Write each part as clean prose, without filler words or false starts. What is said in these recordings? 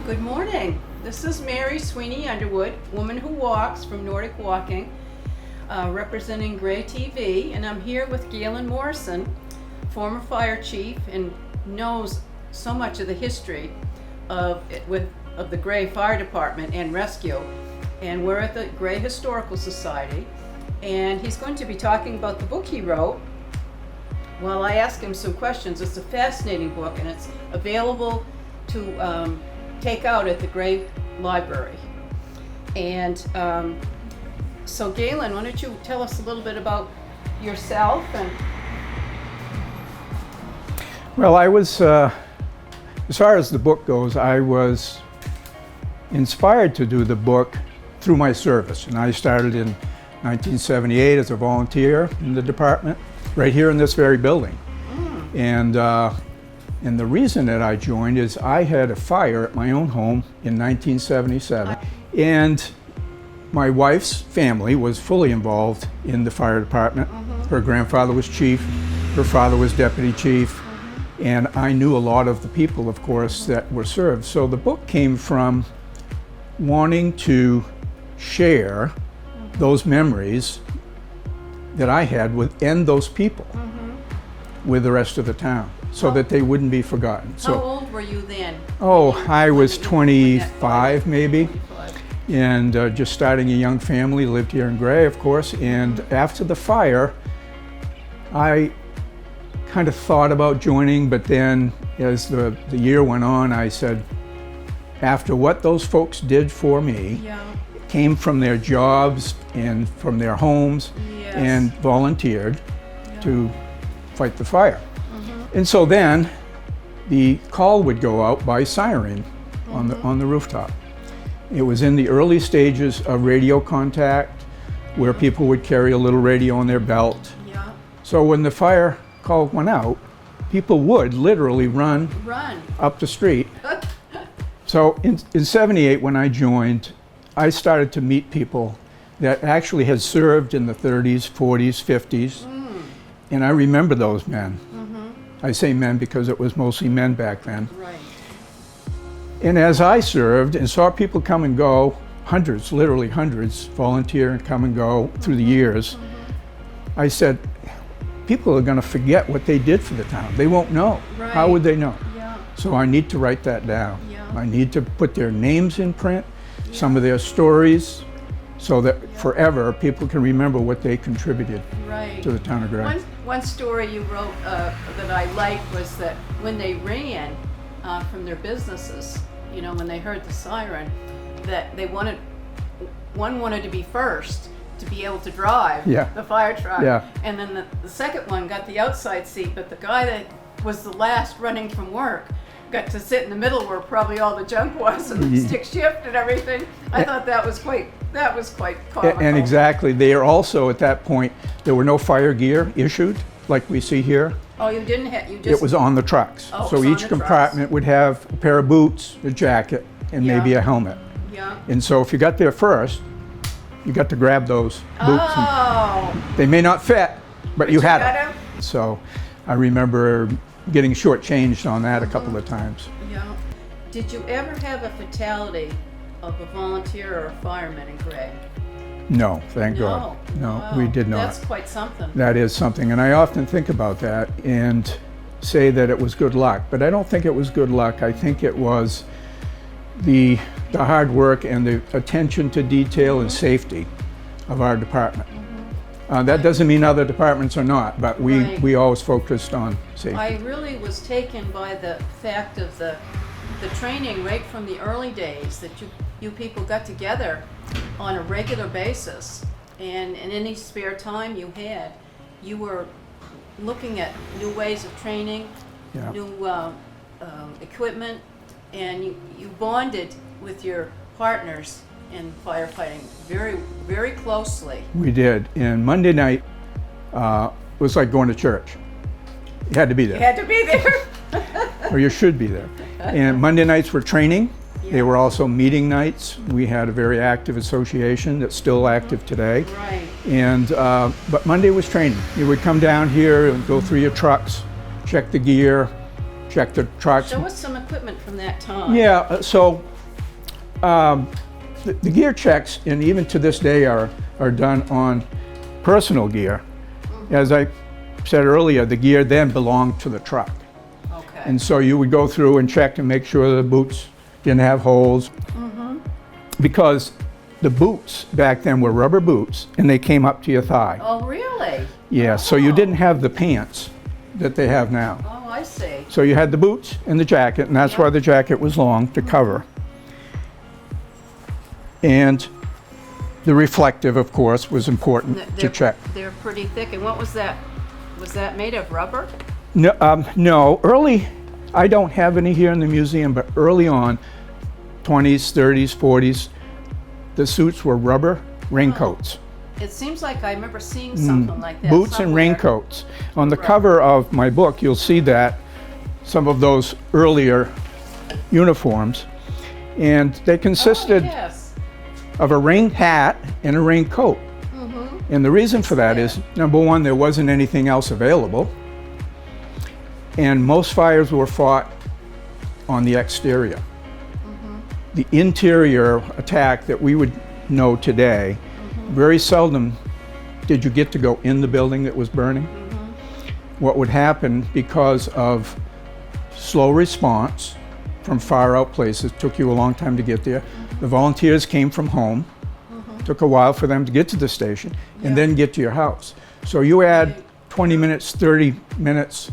Good morning. This is Mary Sweeney Underwood, Woman Who Walks from Nordic Walking, representing Gray TV, and I'm here with Galen Morrison, former fire chief and knows so much of the history of the Gray Fire Department and Rescue. And we're at the Gray Historical Society, and he's going to be talking about the book he wrote while I ask him some questions. It's a fascinating book, and it's available to take out at the Gray Library. And so Galen, why don't you tell us a little bit about yourself? And well, I was, as far as the book goes, I was inspired to do the book through my service. And I started in 1978 as a volunteer in the department, right here in this very building. And the reason that I joined is I had a fire at my own home in 1977. And my wife's family was fully involved in the fire department. Her grandfather was chief, her father was deputy chief, and I knew a lot of the people, of course, that were served. So the book came from wanting to share those memories that I had and those people with the rest of the town, so that they wouldn't be forgotten. So, how old were you then? Oh, I was 25 maybe, and just starting a young family, lived here in Gray, of course, and after the fire, I kind of thought about joining, but then as the year went on, I said, after what those folks did for me, came from their jobs and from their homes, and volunteered to fight the fire. And so then the call would go out by siren on the rooftop. It was in the early stages of radio contact, where people would carry a little radio on their belt. So when the fire call went out, people would literally run up the street. So in 78, when I joined, I started to meet people that actually had served in the 30s, 40s, 50s. And I remember those men. I say men because it was mostly men back then. And as I served and saw people come and go, hundreds, literally hundreds, volunteer and come and go through the years, I said, people are going to forget what they did for the town. They won't know. How would they know? So I need to write that down. I need to put their names in print, some of their stories, so that forever people can remember what they contributed to the town of Gray. One story you wrote that I liked was that when they ran from their businesses, you know, when they heard the siren, that one wanted to be first to be able to drive the fire truck. And then the second one got the outside seat, but the guy that was the last running from work got to sit in the middle where probably all the junk was, and stick shift and everything. I thought that was quite comical. And exactly, they are also at that point, there were no fire gear issued like we see here. Oh, you didn't have, it was on the trucks. So each compartment would have a pair of boots, a jacket, and maybe a helmet. And so if you got there first, you got to grab those boots. They may not fit, but you had them. So I remember getting shortchanged on that a couple of times. Did you ever have a fatality of a volunteer or a fireman in Gray? No, thank God. No, we did not. That's quite something. That is something, and I often think about that and say that it was good luck, but I don't think it was good luck. I think it was the hard work and the attention to detail and safety of our department. That doesn't mean other departments are not, but we always focused on safety. I really was taken by the fact of the training right from the early days, that you people got together on a regular basis, and in any spare time you had, you were looking at new ways of training, new equipment, and you bonded with your partners in firefighting very, very closely. We did, and Monday night was like going to church. You had to be there. You had to be there. Or you should be there. And Monday nights were training. They were also meeting nights. We had a very active association that's still active today. And but Monday was training. You would come down here and go through your trucks, check the gear, check the trucks. Show us some equipment from that time. Yeah, so The gear checks, and even to this day, are done on personal gear. As I said earlier, the gear then belonged to the truck. Okay. And so you would go through and check and make sure the boots didn't have holes. Because the boots back then were rubber boots, and they came up to your thigh. Oh, really? Yeah, so you didn't have the pants that they have now. Oh, I see. So you had the boots and the jacket, and that's why the jacket was long to cover. And the reflective, of course, was important to check. They're pretty thick. And what was that? Was that made of rubber? No, no, early, I don't have any here in the museum, but early on, 20s, 30s, 40s, the suits were rubber raincoats. It seems like I remember seeing something like that Boots and somewhere. raincoats. On the cover of my book, you'll see that, some of those earlier uniforms. And they consisted Yes. of a rain hat and a raincoat. And the reason for that is, number one, there wasn't anything else available. And most fires were fought on the exterior. The interior attack that we would know today, very seldom did you get to go in the building that was burning. What would happen, because of slow response from far out places, took you a long time to get there. The volunteers came from home, took a while for them to get to the station, and then get to your house. So you add 20 minutes, 30 minutes,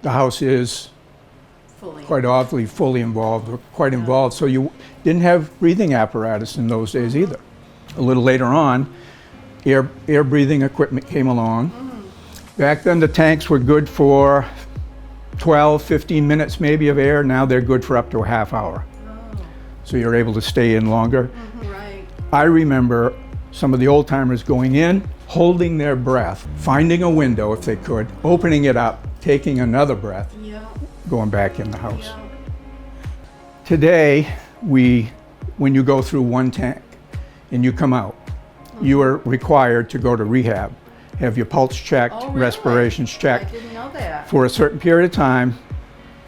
the house is Fully. quite obviously fully involved, or quite involved. So you didn't have breathing apparatus in those days either. A little later on, air breathing equipment came along. Back then the tanks were good for 12, 15 minutes maybe of air. Now they're good for up to a half hour. So you're able to stay in longer. Right. I remember some of the old timers going in, holding their breath, finding a window if they could, opening it up, taking another breath, Yeah. going back in the house. Yeah. Today, when you go through one tank and you come out, you are required to go to rehab, have your pulse checked, Oh, really? respirations I checked didn't know that. for a certain period of time,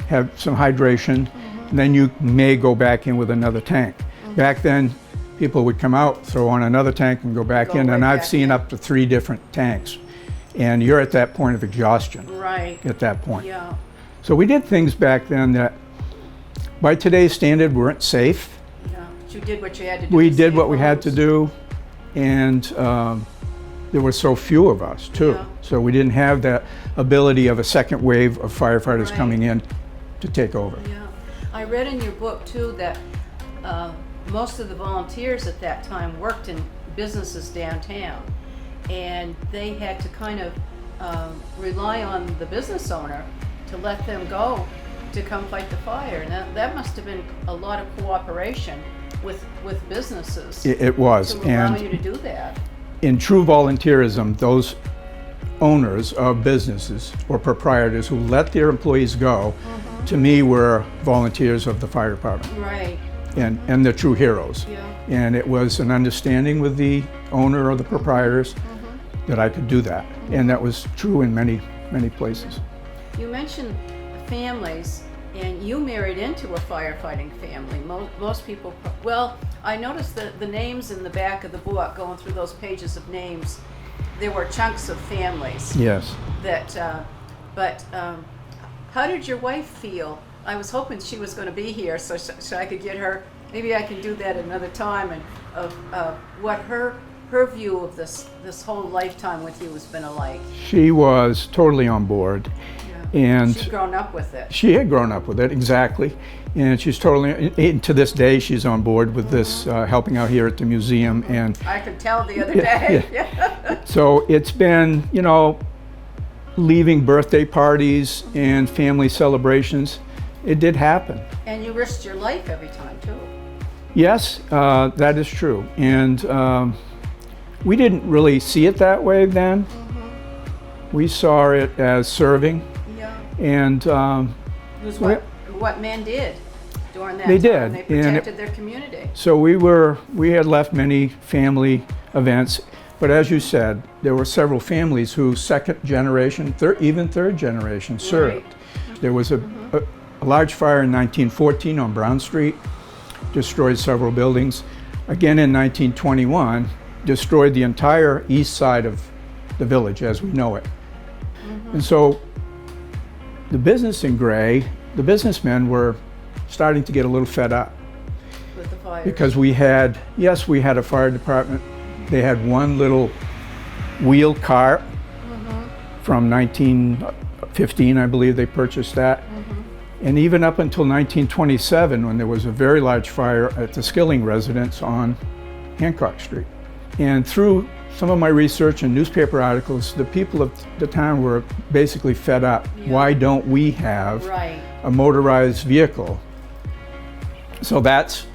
have some hydration, and then you may go back in with another tank. Back then, people would come out, throw on another tank and go back Go in, and right I've back seen in. up to 3 different tanks. And you're at that point of exhaustion Right. at that point. Yeah. So we did things back then that, by today's standard, weren't safe. Yeah. But you did what you had to do. We to did save what we had to lives. do, and there were so few of us too. Yeah. So we didn't have that ability of a second wave of firefighters Right. coming in to take over. Yeah. I read in your book too that most of the volunteers at that time worked in businesses downtown, and they had to kind of rely on the business owner to let them go to come fight the fire. And that must have been a lot of cooperation with businesses It was, to allow you and to do that. in true volunteerism, those owners of businesses or proprietors who let their employees go, to me, were volunteers of the fire department, Right. and the true heroes. Yeah. And it was an understanding with the owner or the proprietors that I could do that. And that was true in many, many places. You mentioned families, and you married into a firefighting family. Most people, well, I noticed the names in the back of the book, going through those pages of names, there were chunks of families Yes. that, but how did your wife feel? I was hoping she was going to be here so I could get her, maybe I can do that another time, and of what her view of this whole lifetime with you has been like. She was totally on board. And She'd grown up with it. she had grown up with it, exactly. And she's totally, and to this day, she's on board with this, helping out here at the museum. And I could tell the other Yeah, day. yeah. so it's been, leaving birthday parties and family celebrations. It did happen. And you risked your life every time, too. Yes, that is true. And we didn't really see it that way then. We saw it as serving. Yeah. And It was what men did during that They time. did, They and protected their community. so we had left many family events, but as you said, there were several families who second generation, even third generation served. There was a large fire in 1914 on Brown Street, destroyed several buildings. Again in 1921, destroyed the entire east side of the village as we know it. And so the business in Gray, the businessmen were starting to get a little fed up. With the fires. Because we had a fire department. They had one little wheeled cart from 1915, I believe they purchased that. And even up until 1927, when there was a very large fire at the Skilling residence on Hancock Street. And through some of my research and newspaper articles, the people of the town were basically fed up. Why don't we have a motorized vehicle? So that's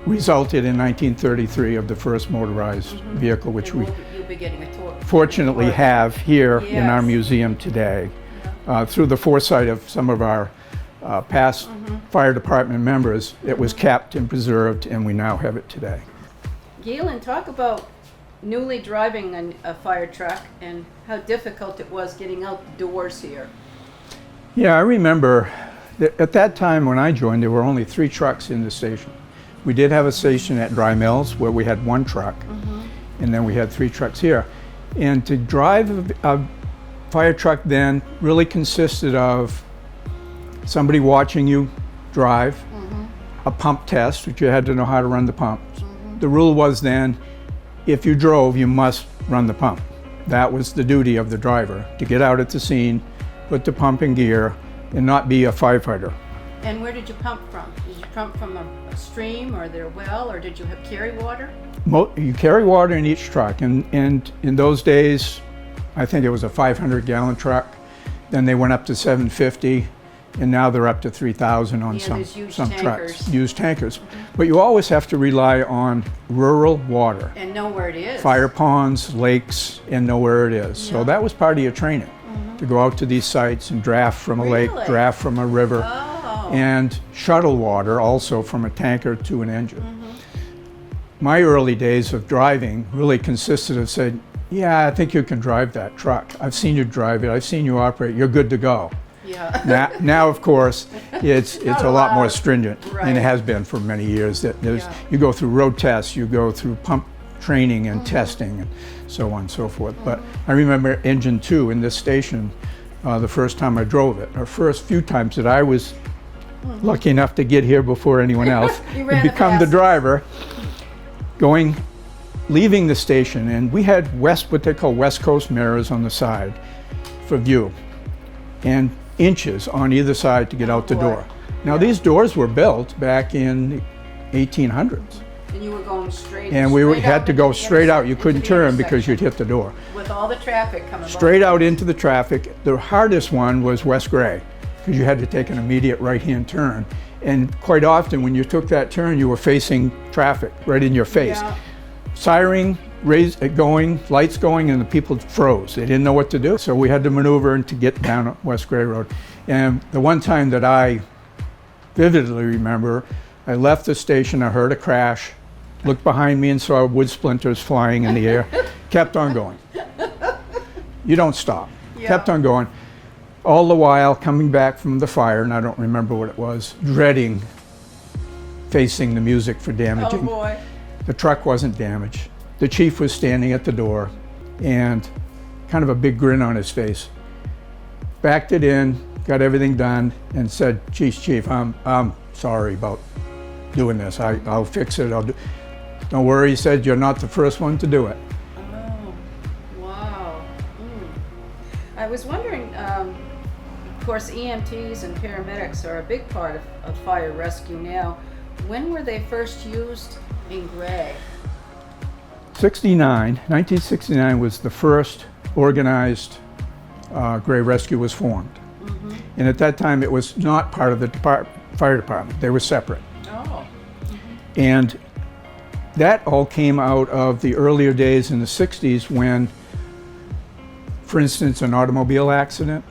resulted in 1933 of the first motorized vehicle, which we fortunately have here in our museum today. Through the foresight of some of our past fire department members, it was kept and preserved, and we now have it today. Galen, talk about newly driving a fire truck and how difficult it was getting out the doors here. Yeah, I remember that at that time when I joined, there were only 3 trucks in the station. We did have a station at Dry Mills where we had 1 truck, and then we had 3 trucks here. And to drive a fire truck then really consisted of somebody watching you drive, a pump test, which you had to know how to run the pump. The rule was then, if you drove, you must run the pump. That was the duty of the driver, to get out at the scene, put the pump in gear, and not be a firefighter. And where did you pump from? Did you pump from a stream or their well, or did you carry water? You carry water in each truck, and in those days, I think it was a 500-gallon truck. Then they went up to 750, and now they're up to 3,000 on some trucks. Used tankers. But you always have to rely on rural water. And know where it is. Fire ponds, lakes, and know where it is. So that was part of your training, to go out to these sites and draft from a lake, draft from a river, and shuttle water also from a tanker to an engine. My early days of driving really consisted of saying, yeah, I think you can drive that truck. I've seen you drive it. I've seen you operate. You're good to go. Yeah. Now, of course, it's a lot more stringent, and it has been for many years. That you go through road tests, you go through pump training and testing, and so on and so forth. But I remember engine 2 in this station, the first time I drove it, or first few times that I was lucky enough to get here before anyone else and become the driver, leaving the station, and we had what they call West Coast mirrors on the side for view, and inches on either side to get out the door. Now these doors were built back in the 1800s. And you were going straight. And we had to go straight out. You couldn't turn because you'd hit the door. With all the traffic coming straight out into the traffic. The hardest one was West Gray, because you had to take an immediate right-hand turn. And quite often when you took that turn, you were facing traffic right in your face. Siren going, lights going, and the people froze. They didn't know what to do. So we had to maneuver and to get down West Gray Road. And the one time that I vividly remember, I left the station, I heard a crash, looked behind me and saw wood splinters flying in the air, kept on going. You don't stop. Kept on going. All the while coming back from the fire, and I don't remember what it was, dreading facing the music for damaging. Oh boy. The truck wasn't damaged. The chief was standing at the door and kind of a big grin on his face. Backed it in, got everything done, and said, Chief, I'm sorry about doing this. I'll fix it. Don't worry, he said, you're not the first one to do it. Oh, wow. I was wondering, of course, EMTs and paramedics are a big part of fire rescue now. When were they first used in Gray? 1969 was the first organized Gray Rescue was formed. And at that time, it was not part of the fire department. They were separate. Oh. And that all came out of the earlier days in the 60s when, for instance, an automobile accident,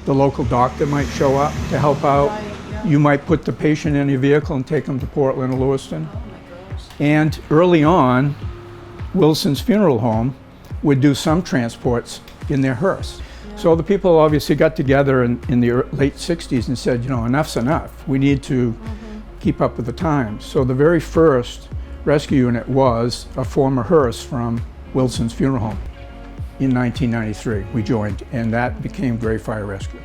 the local doctor might show up to help out. Right, yeah. You might put the patient in your vehicle and take them to Portland or Lewiston. Oh my gosh. And early on, Wilson's Funeral Home would do some transports in their hearse. So the people obviously got together in the late 60s and said, enough's enough. We need to keep up with the times. So the very first rescue unit was a former hearse from Wilson's Funeral Home. In 1993, we joined, and that became Gray Fire Rescue.